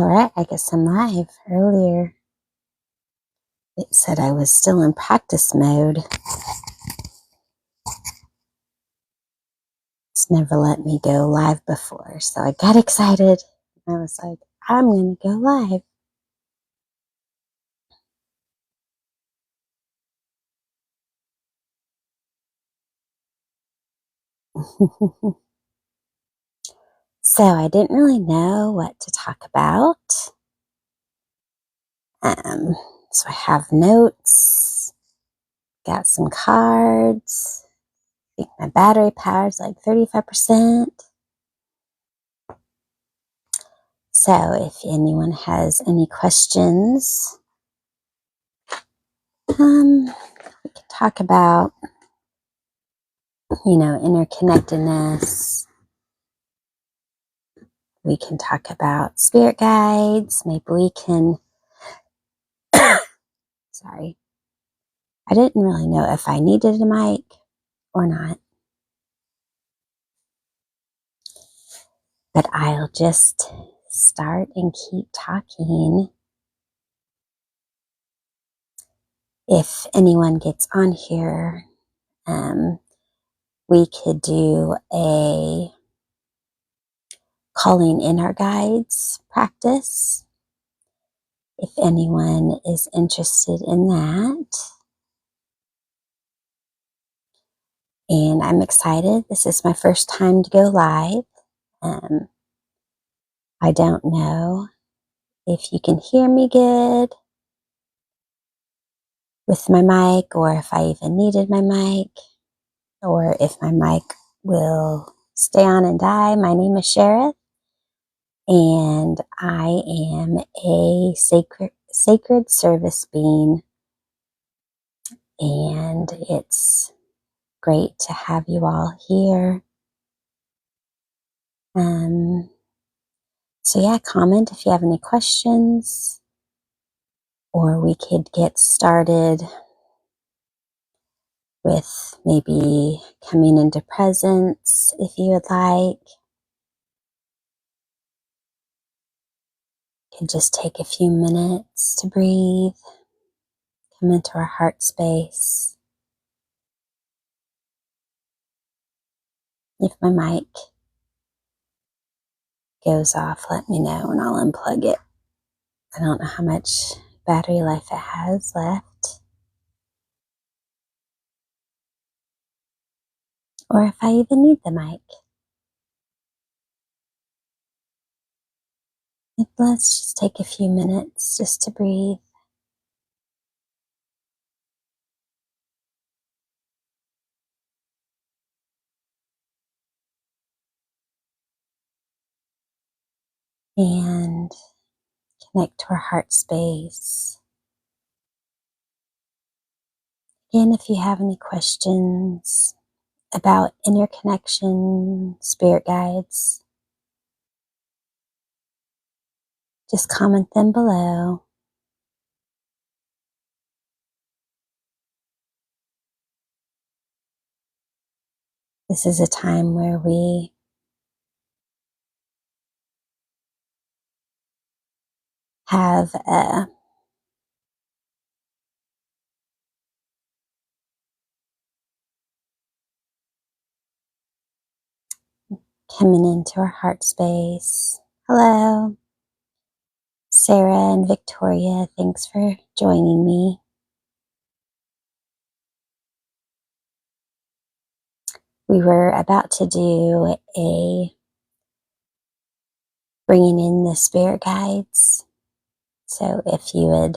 Alright, I guess I'm live. Earlier it said I was still in practice mode. It's never let me go live before, so I got excited. I was like, I'm going to go live. So I didn't really know what to talk about. So I have notes, got some cards. I think my battery power is like 35%. So if anyone has any questions, we can talk about, interconnectedness. We can talk about spirit guides. Maybe we can, sorry, I didn't really know if I needed a mic or not, but I'll just start and keep talking. If anyone gets on here, we could do a calling in our guides practice. If anyone is interested in that. And I'm excited. This is my first time to go live. I don't know if you can hear me good with my mic, or if I even needed my mic, or if my mic will stay on and die. My name is Sherith, and I am a sacred service being, and it's great to have you all here. So yeah, comment if you have any questions, or we could get started with maybe coming into presence if you would like. You can just take a few minutes to breathe, come into our heart space. If my mic goes off, let me know and I'll unplug it. I don't know how much battery life it has left, or if I even need the mic. Let's just take a few minutes just to breathe. And connect to our heart space. And if you have any questions about interconnection, spirit guides, just comment them below. This is a time where we have a coming into our heart space. Hello, Sarah and Victoria, thanks for joining me. We were about to do a bringing in the spirit guides. So if you would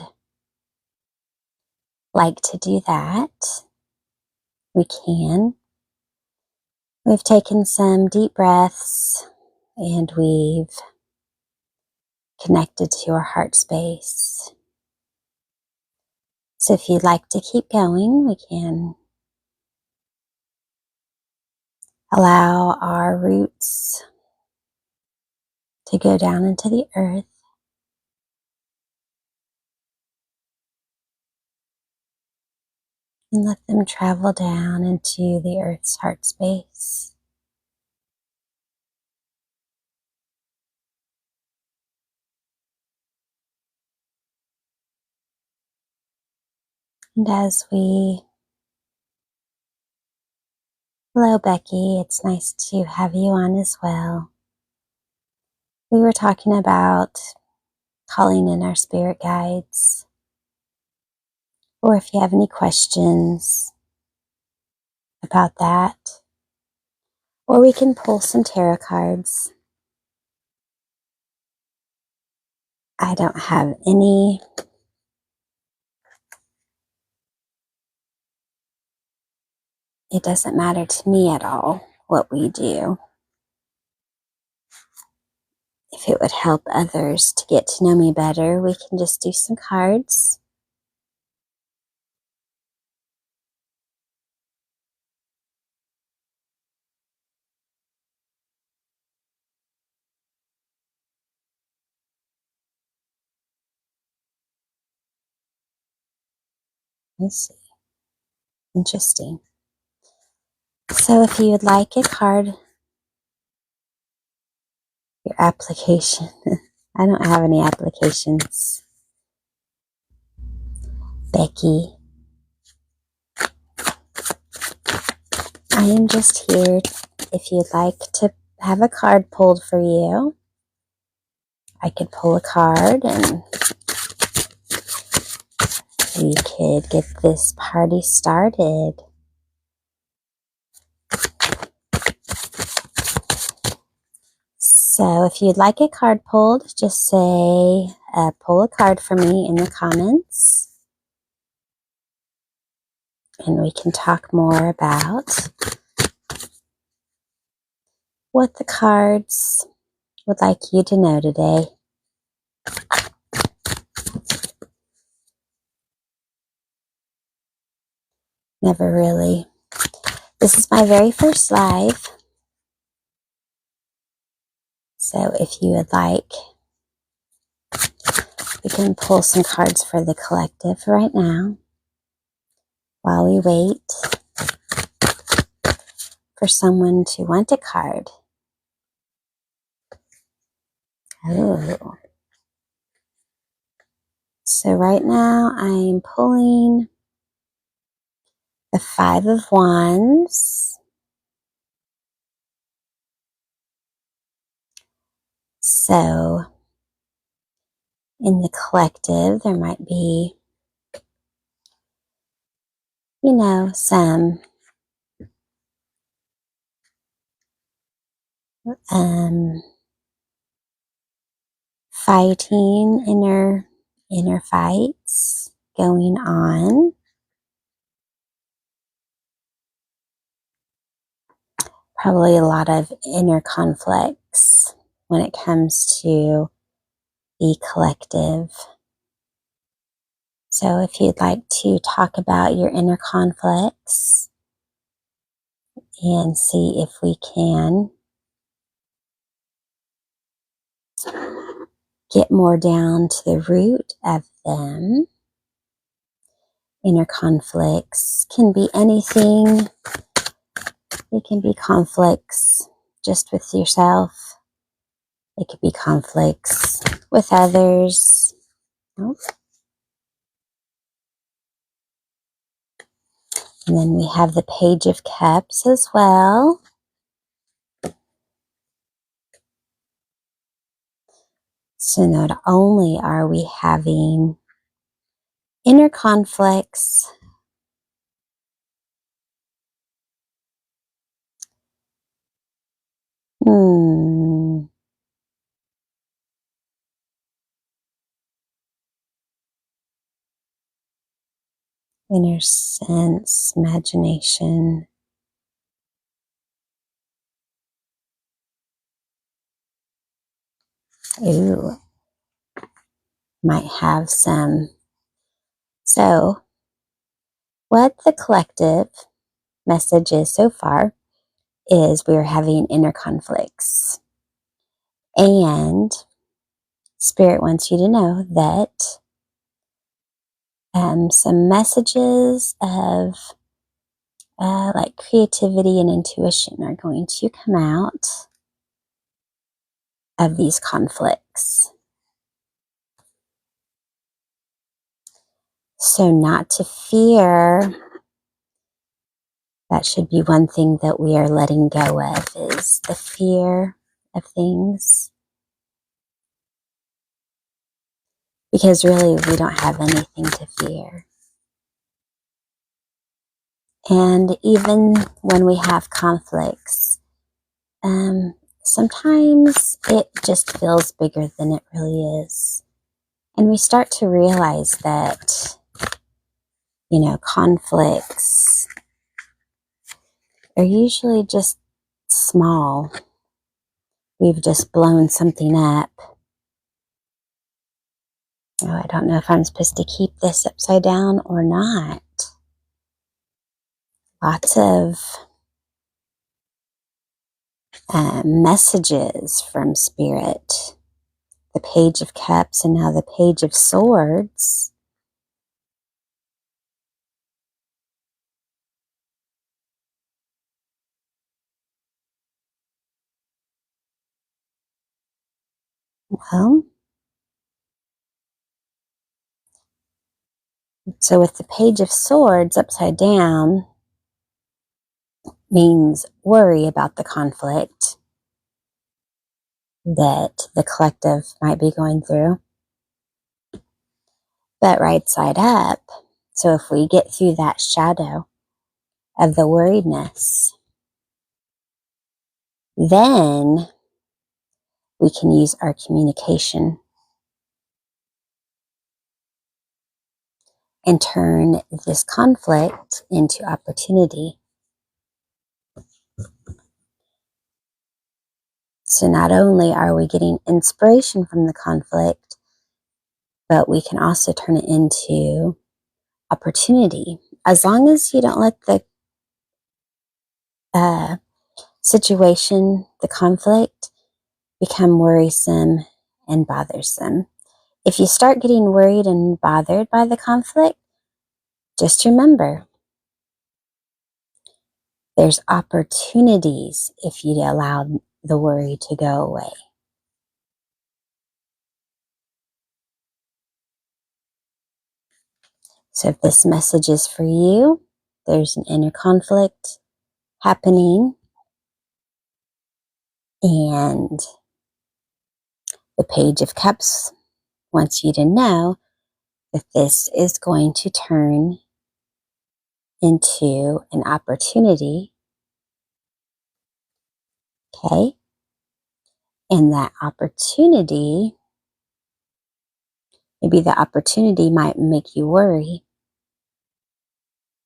like to do that, we can. We've taken some deep breaths and we've connected to our heart space. So if you'd like to keep going, we can allow our roots to go down into the earth. And let them travel down into the earth's heart space. And as we, hello Becky, it's nice to have you on as well. We were talking about calling in our spirit guides, or if you have any questions about that, or we can pull some tarot cards. I don't have any it doesn't matter to me at all what we do. If it would help others to get to know me better, we can just do some cards. Let's see. Interesting. So if you would like a card, your application. I don't have any applications. Becky. I am just here if you'd like to have a card pulled for you. I could pull a card and we could get this party started. So if you'd like a card pulled, just say, pull a card for me in the comments. And we can talk more about what the cards would like you to know today. Never really. This is my very first live. So if you would like, we can pull some cards for the collective right now while we wait for someone to want a card. Oh. So right now I'm pulling the Five of Wands. So in the collective, there might be, some fighting, inner fights going on. Probably a lot of inner conflicts when it comes to the collective. So if you'd like to talk about your inner conflicts and see if we can get more down to the root of them. Inner conflicts can be anything. It can be conflicts just with yourself. It could be conflicts with others. Oh. And then we have the Page of Cups as well. So not only are we having inner conflicts, inner sense, imagination. Ooh, might have some. So what the collective message is so far is we're having inner conflicts. And Spirit wants you to know that some messages of like creativity and intuition are going to come out of these conflicts. So not to fear, that should be one thing that we are letting go of, is the fear of things. Because really, we don't have anything to fear. And even when we have conflicts, sometimes it just feels bigger than it really is. And we start to realize that, conflicts are usually just small. We've just blown something up. Oh, I don't know if I'm supposed to keep this upside down or not. Lots of messages from Spirit. The Page of Cups and now the Page of Swords. Well, so with the Page of Swords upside down means worry about the conflict that the collective might be going through. But right side up, so if we get through that shadow of the worriedness, then we can use our communication and turn this conflict into opportunity. So not only are we getting inspiration from the conflict, but we can also turn it into opportunity. As long as you don't let the situation, the conflict, become worrisome and bothersome. If you start getting worried and bothered by the conflict, just remember, there's opportunities if you allow the worry to go away. So if this message is for you, there's an inner conflict happening, and the Page of Cups wants you to know that this is going to turn into an opportunity, okay? And that opportunity, maybe the opportunity might make you worry,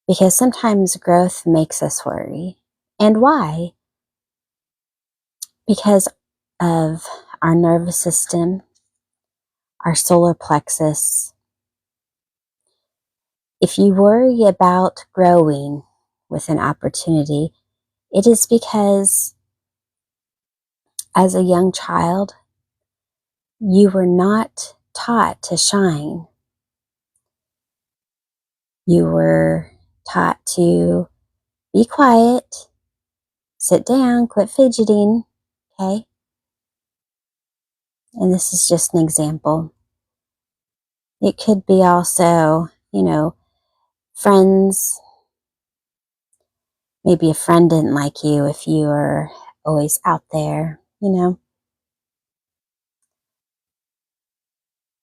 because sometimes growth makes us worry. And why? Because of our nervous system, our solar plexus. If you worry about growing with an opportunity, it is because as a young child, you were not taught to shine. You were taught to be quiet, sit down, quit fidgeting, okay? And this is just an example. It could be also, friends. Maybe a friend didn't like you if you were always out there,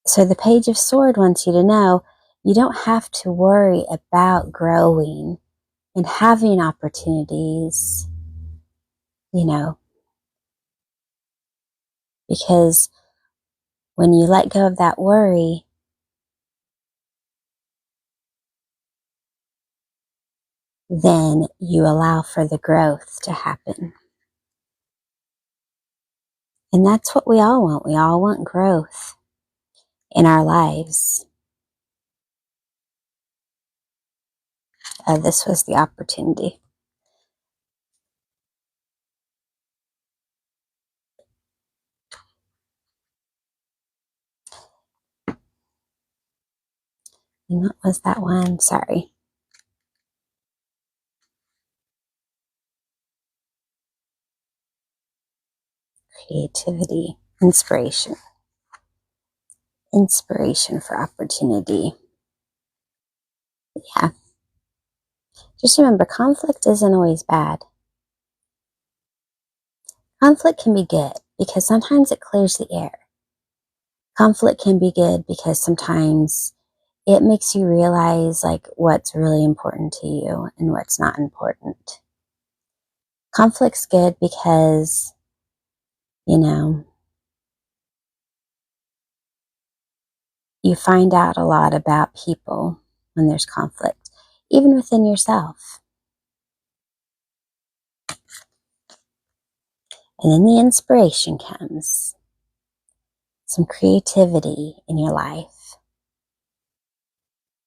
So the Page of Swords wants you to know you don't have to worry about growing and having opportunities, because when you let go of that worry, then you allow for the growth to happen. And that's what we all want. We all want growth in our lives. This was the opportunity. And what was that one? Sorry. Creativity, inspiration. Inspiration for opportunity. Yeah. Just remember, conflict isn't always bad. Conflict can be good because sometimes it clears the air. Conflict can be good because sometimes it makes you realize like what's really important to you and what's not important. Conflict's good because, you know, you find out a lot about people when there's conflict, even within yourself. And then the inspiration comes, some creativity in your life.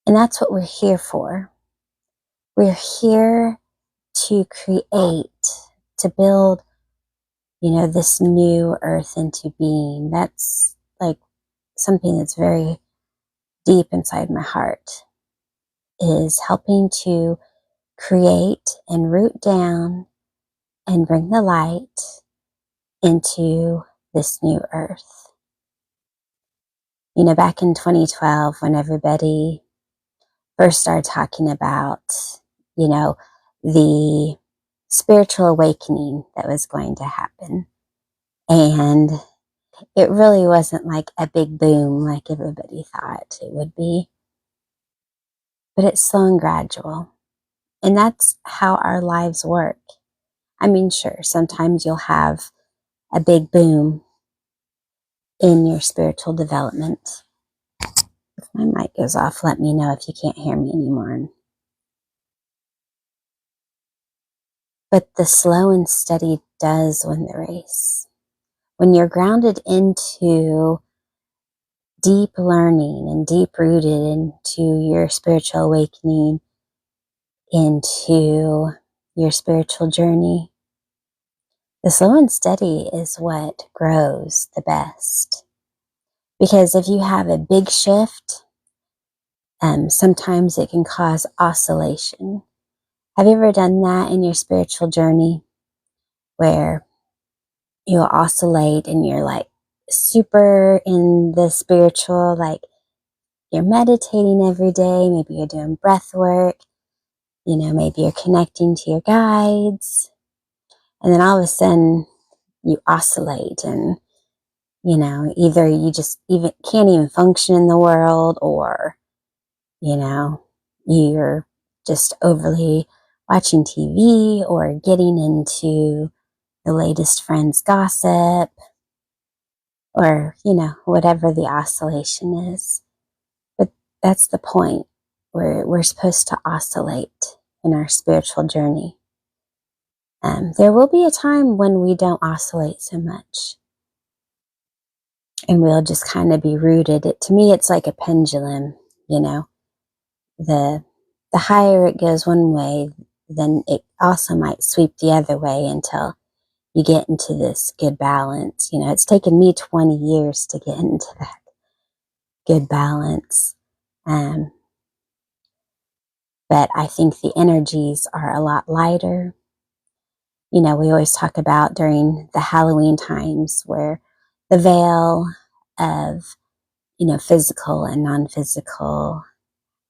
And that's what we're here for. We're here to create, to build, this new earth into being. That's like something that's very deep inside my heart, is helping to create and root down and bring the light into this new earth. Back in 2012, when everybody first started talking about, the spiritual awakening that was going to happen. And it really wasn't like a big boom like everybody thought it would be. But it's slow and gradual. And that's how our lives work. I mean, sure, sometimes you'll have a big boom in your spiritual development. If my mic goes off, let me know if you can't hear me anymore. But the slow and steady does win the race. When you're grounded into deep learning and deep rooted into your spiritual awakening, into your spiritual journey, the slow and steady is what grows the best. Because if you have a big shift, sometimes it can cause oscillation. Have you ever done that in your spiritual journey where you'll oscillate and you're like super in the spiritual, like you're meditating every day, maybe you're doing breath work, maybe you're connecting to your guides, and then all of a sudden you oscillate and, either you just even can't even function in the world, or, you're just overly watching TV or getting into the latest friend's gossip, or, whatever the oscillation is. But that's the point. We're supposed to oscillate in our spiritual journey. There will be a time when we don't oscillate so much, and we'll just kind of be rooted. To me, it's like a pendulum, the higher it goes one way, then it also might sweep the other way until you get into this good balance. It's taken me 20 years to get into that good balance. But I think the energies are a lot lighter. We always talk about during the Halloween times where the veil of, physical and non-physical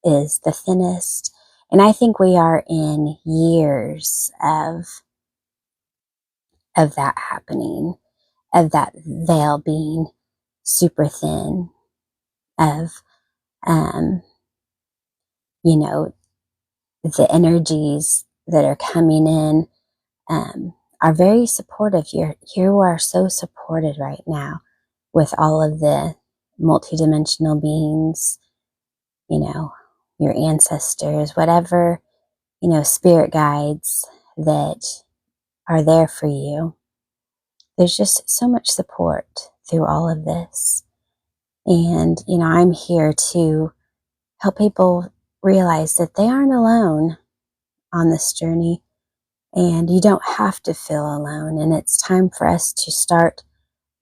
is the thinnest. And I think we are in years of that happening, of that veil being super thin, of, the energies that are coming in are very supportive. You are so supported right now with all of the multidimensional beings, your ancestors, whatever, spirit guides that are there for you. There's just so much support through all of this. And, I'm here to help people realize that they aren't alone on this journey, and you don't have to feel alone. And it's time for us to start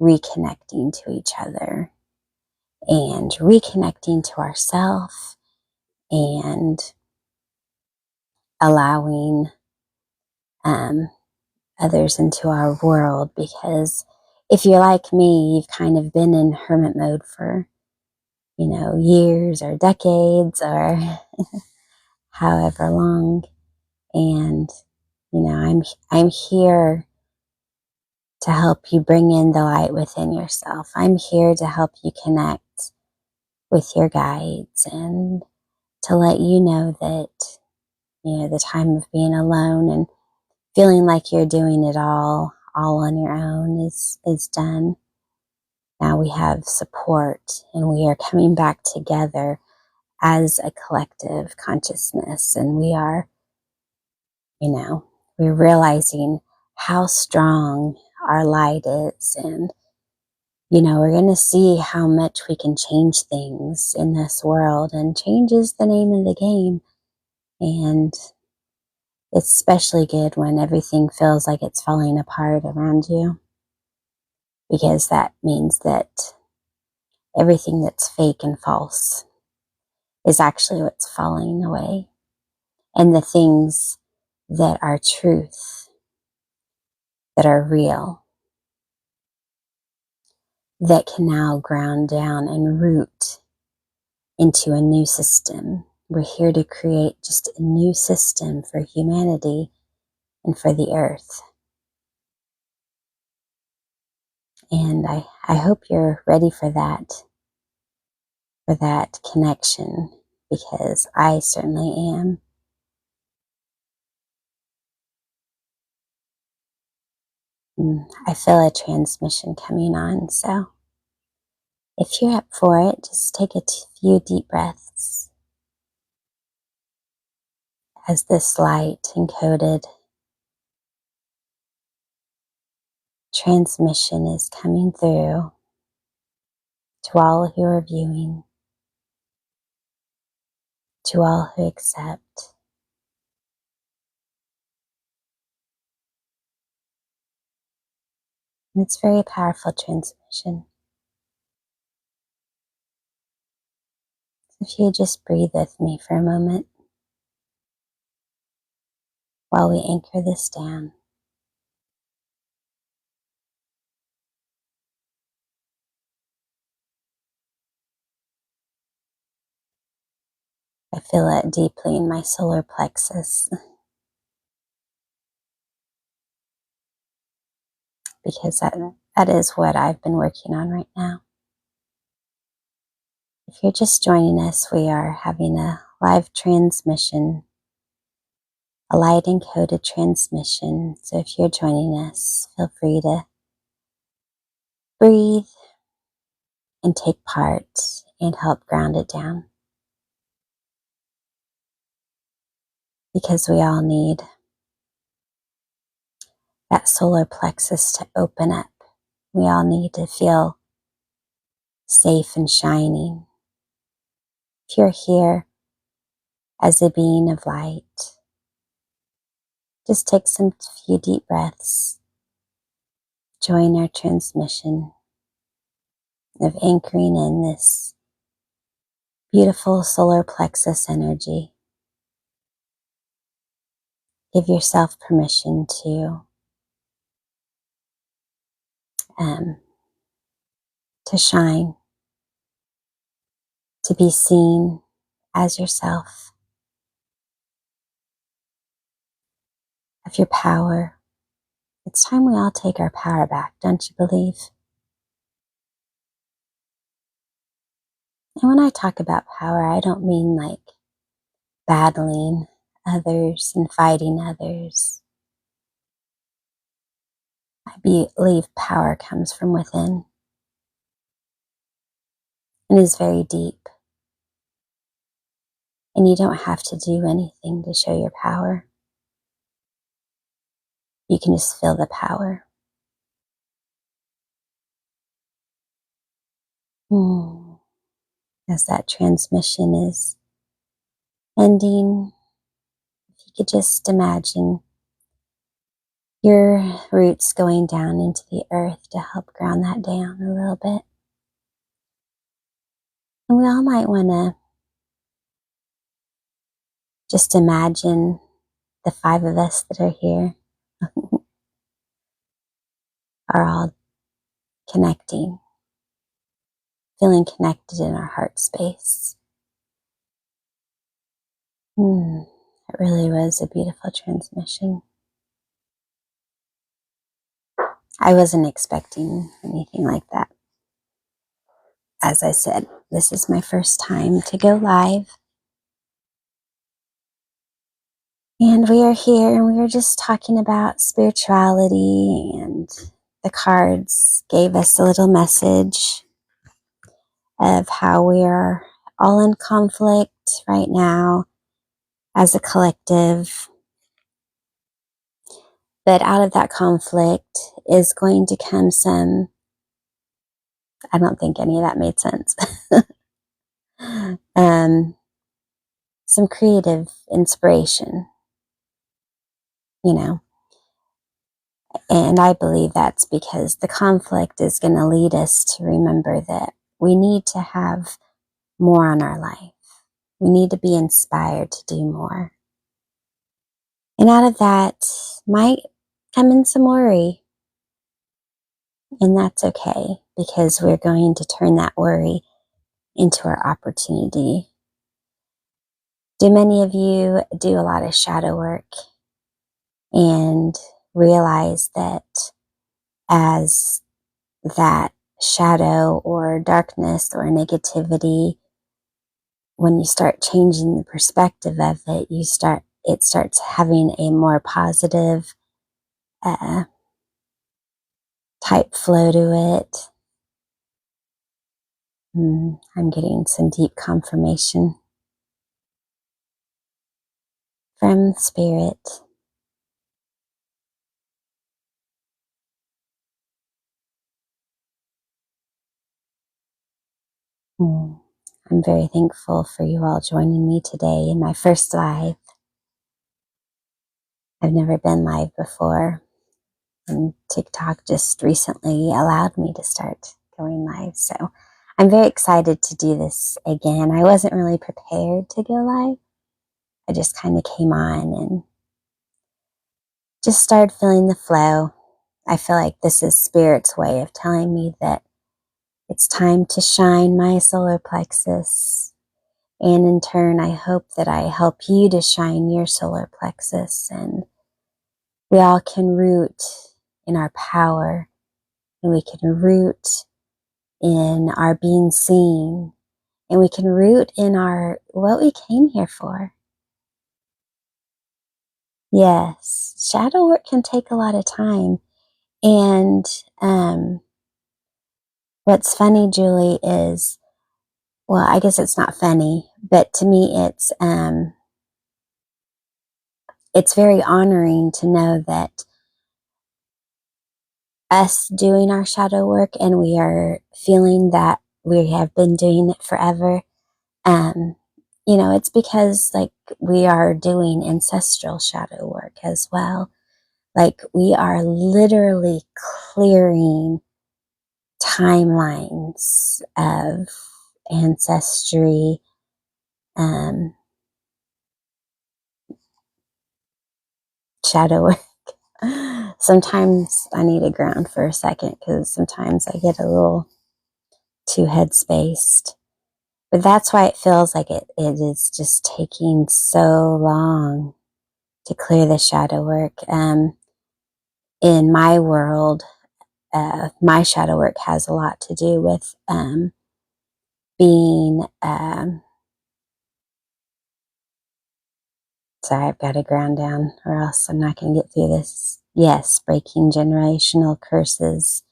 reconnecting to each other and reconnecting to ourselves and allowing others into our world. Because if you're like me, you've kind of been in hermit mode for, years or decades, or however long. And, I'm here to help you bring in the light within yourself. I'm here to help you connect with your guides and to let you know that, the time of being alone and feeling like you're doing it all on your own is done. Now we have support and we are coming back together as a collective consciousness, and we are, we're realizing how strong our light is, and we're going to see how much we can change things in this world, and change is the name of the game. And it's especially good when everything feels like it's falling apart around you, because that means that everything that's fake and false is actually what's falling away. And the things that are truth, that are real, that can now ground down and root into a new system. We're here to create just a new system for humanity and for the earth. And I hope you're ready for that connection, because I certainly am. I feel a transmission coming on, so if you're up for it, just take a few deep breaths as this light encoded transmission is coming through to all who are viewing, to all who accept. And it's very powerful transmission. So if you just breathe with me for a moment while we anchor this down. I feel it deeply in my solar plexus, because that is what I've been working on right now. If you're just joining us, we are having a live transmission, a light encoded transmission. So if you're joining us, feel free to breathe and take part and help ground it down. Because we all need that solar plexus to open up. We all need to feel safe and shining. If you're here as a being of light, just take some few deep breaths. Join our transmission of anchoring in this beautiful solar plexus energy. Give yourself permission to shine, to be seen as yourself, of your power. It's time we all take our power back, don't you believe? And when I talk about power, I don't mean like battling others and fighting others. I believe power comes from within and is very deep. And you don't have to do anything to show your power. You can just feel the power. As that transmission is ending, if you could just imagine your roots going down into the earth to help ground that down a little bit. And we all might want to just imagine the 5 of us that are here are all connecting, feeling connected in our heart space. It really was a beautiful transmission. I wasn't expecting anything like that. As I said, this is my first time to go live. And we are here and we were just talking about spirituality, and the cards gave us a little message of how we are all in conflict right now as a collective. But out of that conflict is going to come some, I don't think any of that made sense, some creative inspiration, you know. And I believe that's because the conflict is going to lead us to remember that we need to have more on our life. We need to be inspired to do more. And out of that might come in some worry. And that's okay, because we're going to turn that worry into our opportunity. Do many of you do a lot of shadow work and realize that as that shadow or darkness or negativity, when you start changing the perspective of it, it starts having a more positive type flow to it. I'm getting some deep confirmation from Spirit. I'm very thankful for you all joining me today in my first live. I've never been live before, and TikTok just recently allowed me to start going live. So I'm very excited to do this again. I wasn't really prepared to go live. I just kind of came on and just started feeling the flow. I feel like this is Spirit's way of telling me that it's time to shine my solar plexus. And in turn, I hope that I help you to shine your solar plexus, and we all can root in our power, and we can root in our being seen, and we can root in our what we came here for. Yes, shadow work can take a lot of time. And what's funny, Julie, is, well, I guess it's not funny, but to me it's very honoring to know that us doing our shadow work, and we are feeling that we have been doing it forever. It's because like we are doing ancestral shadow work as well. Like we are literally clearing timelines of ancestry, shadow work. Sometimes I need to ground for a second, because sometimes I get a little too head-spaced. But that's why it feels like it is just taking so long to clear the shadow work. In my world, my shadow work has a lot to do with being, sorry, I've got to ground down or else I'm not going to get through this. Yes, breaking generational curses,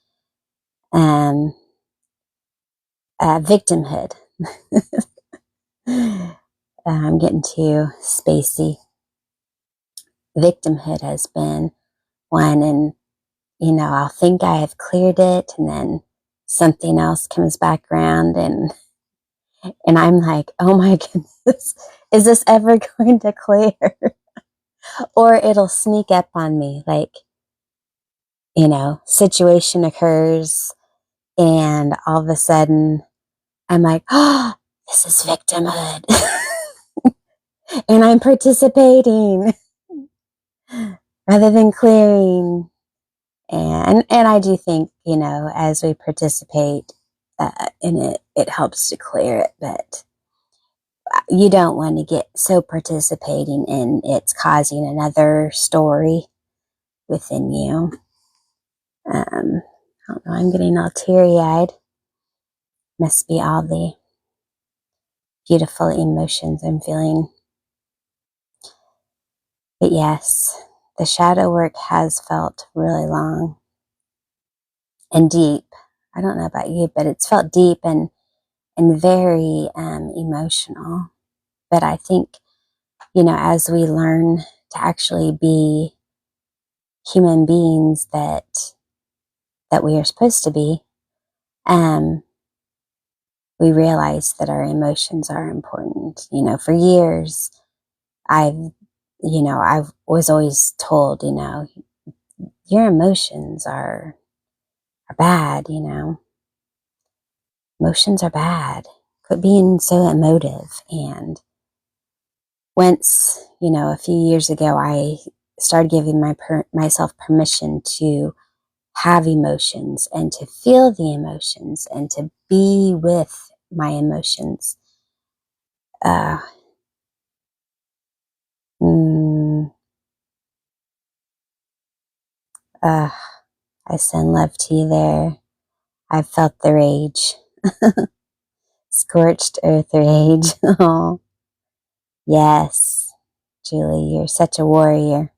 victimhood. I'm getting too spacey. Victimhood has been one, and I'll think I have cleared it, and then something else comes back around, and I'm like, oh my goodness, is this ever going to clear? Or it'll sneak up on me, like, situation occurs, and all of a sudden I'm like, oh, this is victimhood. And I'm participating rather than clearing. And I do think, as we participate in it, it helps to clear it. But you don't want to get so participating in it's causing another story within you. I don't know, I'm getting all teary-eyed. Must be all the beautiful emotions I'm feeling. But yes, the shadow work has felt really long and deep. I don't know about you, but it's felt deep and very emotional. But I think, as we learn to actually be human beings that we are supposed to be, we realize that our emotions are important. For years, I was always told, your emotions are bad, Emotions are bad. Quit being so emotive. And once, a few years ago, I started giving myself permission to have emotions and to feel the emotions and to be with my emotions. Uh, mm, uh, I send love to you there. I've felt the rage. Scorched earth rage. Oh, yes. Julie, you're such a warrior.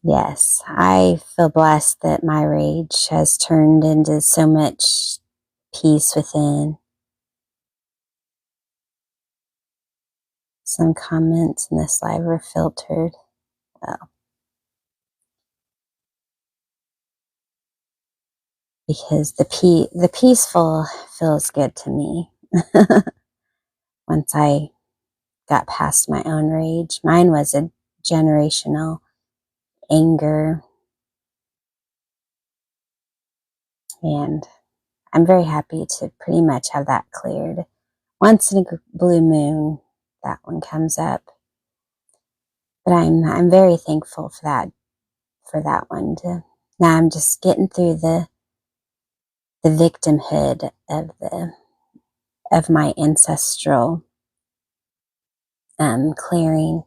Yes, I feel blessed that my rage has turned into so much peace within. Some comments in this live are filtered. Well, because the peaceful feels good to me. Once I got past my own rage, mine was a generational anger, and I'm very happy to pretty much have that cleared. Once in a blue moon, that one comes up, but I'm very thankful for that one. Now I'm just getting through the victimhood of my ancestral clearing.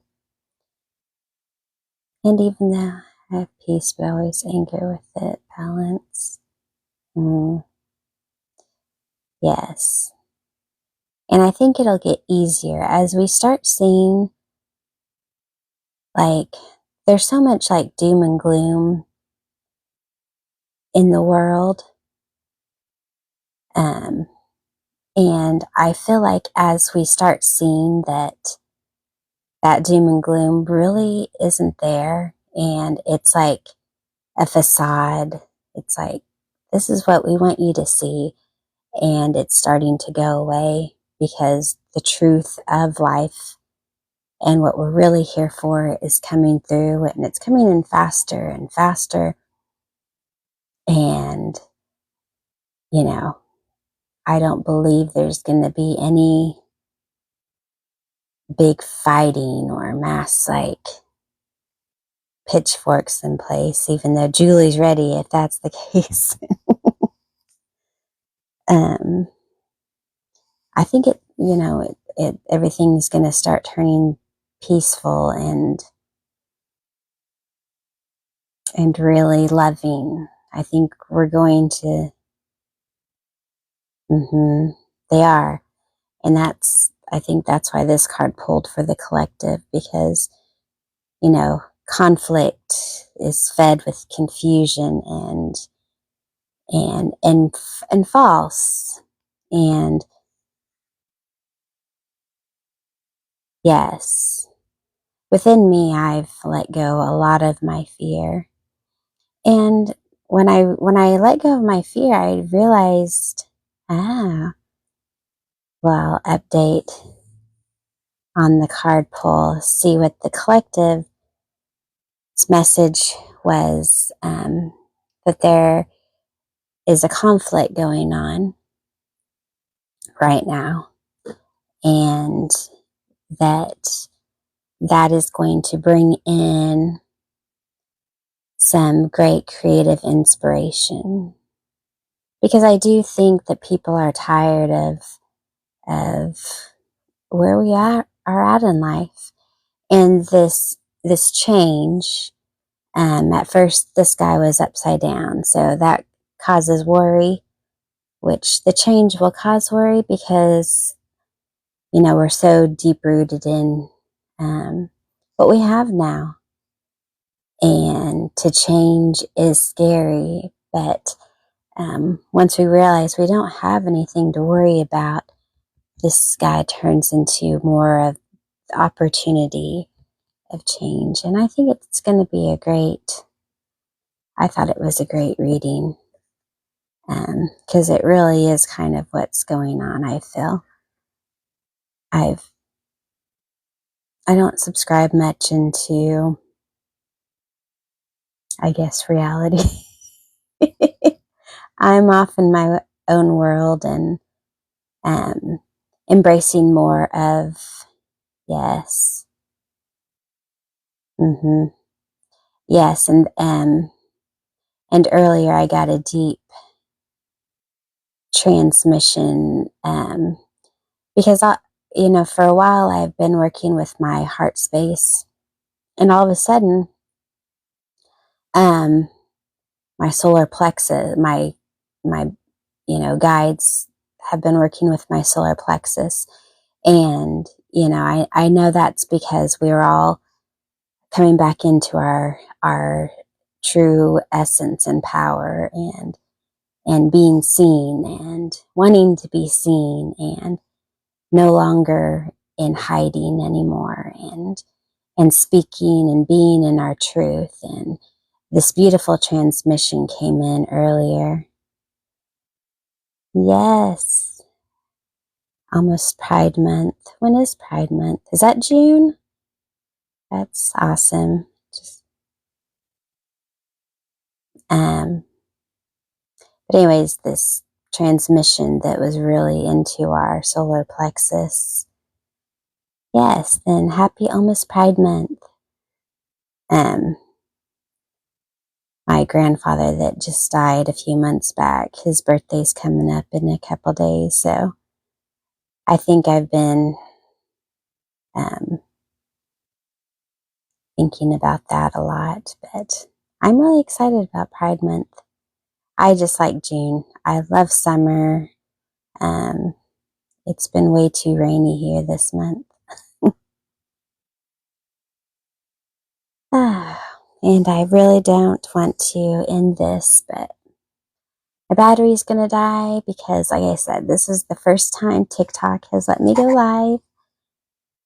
And even though I have peace, but always anger with it, balance. Yes. And I think it'll get easier as we start seeing, like, there's so much like doom and gloom in the world. And I feel like as we start seeing that doom and gloom really isn't there, and it's like a facade, it's like, this is what we want you to see, and it's starting to go away because the truth of life and what we're really here for is coming through, and it's coming in faster and faster. And, I don't believe there's going to be any big fighting or mass like pitchforks in place, even though Julie's ready if that's the case. I think everything's going to start turning peaceful and really loving. I think we're going to, they are. And I think that's why this card pulled for the collective, because, conflict is fed with confusion and false. And yes, within me, I've let go a lot of my fear. And when I let go of my fear, I realized, update on the card pull, see what the collective's message was, that there is a conflict going on right now, and that is going to bring in some great creative inspiration, because I do think that people are tired of where we are at in life. And this change, at first the sky was upside down, so that causes worry, which the change will cause worry because, we're so deep rooted in what we have now. And to change is scary, but once we realize we don't have anything to worry about, this sky turns into more of the opportunity of change. And I think it's going to be I thought it was a great reading, because it really is kind of what's going on. I feel I don't subscribe much into, I guess, reality. I'm off in my own world and embracing more of, yes, mm-hmm, yes, and earlier I got a deep transmission, because for a while I've been working with my heart space, and all of a sudden, um, my solar plexus, my guides have been working with my solar plexus, and I know that's because we're all coming back into our true essence and power, and being seen and wanting to be seen, and no longer in hiding anymore, and speaking and being in our truth. And this beautiful transmission came in earlier. Yes, almost Pride Month. When is Pride Month? Is that June? That's awesome. Um, but anyways, this transmission that was really into our solar plexus. Yes, then happy almost Pride Month. My grandfather that just died a few months back, his birthday's coming up in a couple days, so I think I've been thinking about that a lot, but I'm really excited about Pride Month. I just like June. I love summer. Um, it's been way too rainy here this month. And I really don't want to end this, but my battery's going to die because, like I said, this is the first time TikTok has let me go live.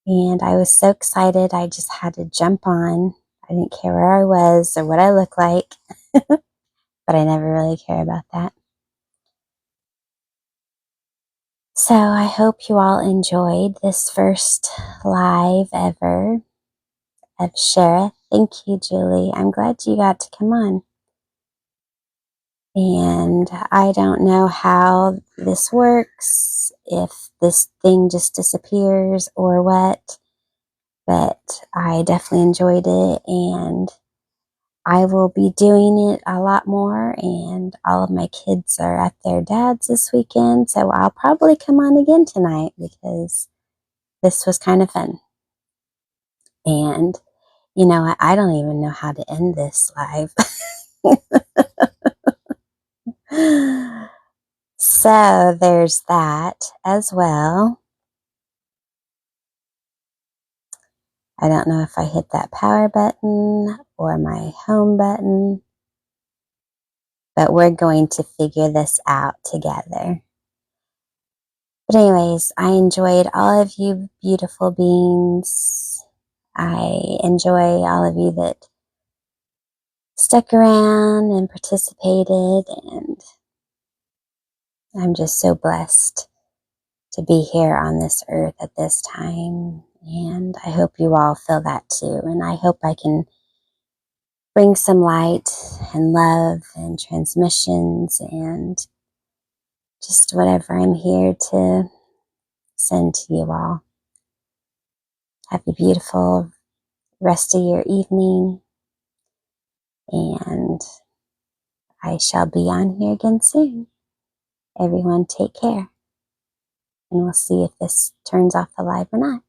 And I was so excited, I just had to jump on. I didn't care where I was or what I look like, but I never really care about that. So I hope you all enjoyed this first live ever of Shara. Thank you, Julie. I'm glad you got to come on. And I don't know how this works, if this thing just disappears or what, but I definitely enjoyed it, and I will be doing it a lot more, and all of my kids are at their dad's this weekend, so I'll probably come on again tonight because this was kind of fun. And, I don't even know how to end this live. So there's that as well. I don't know if I hit that power button or my home button, but we're going to figure this out together. But anyways, I enjoyed all of you beautiful beings. I enjoy all of you that stuck around and participated, and I'm just so blessed to be here on this earth at this time. And I hope you all feel that too. And I hope I can bring some light and love and transmissions and just whatever I'm here to send to you all. Have a beautiful rest of your evening, and I shall be on here again soon. Everyone take care. and we'll see if this turns off the live or not.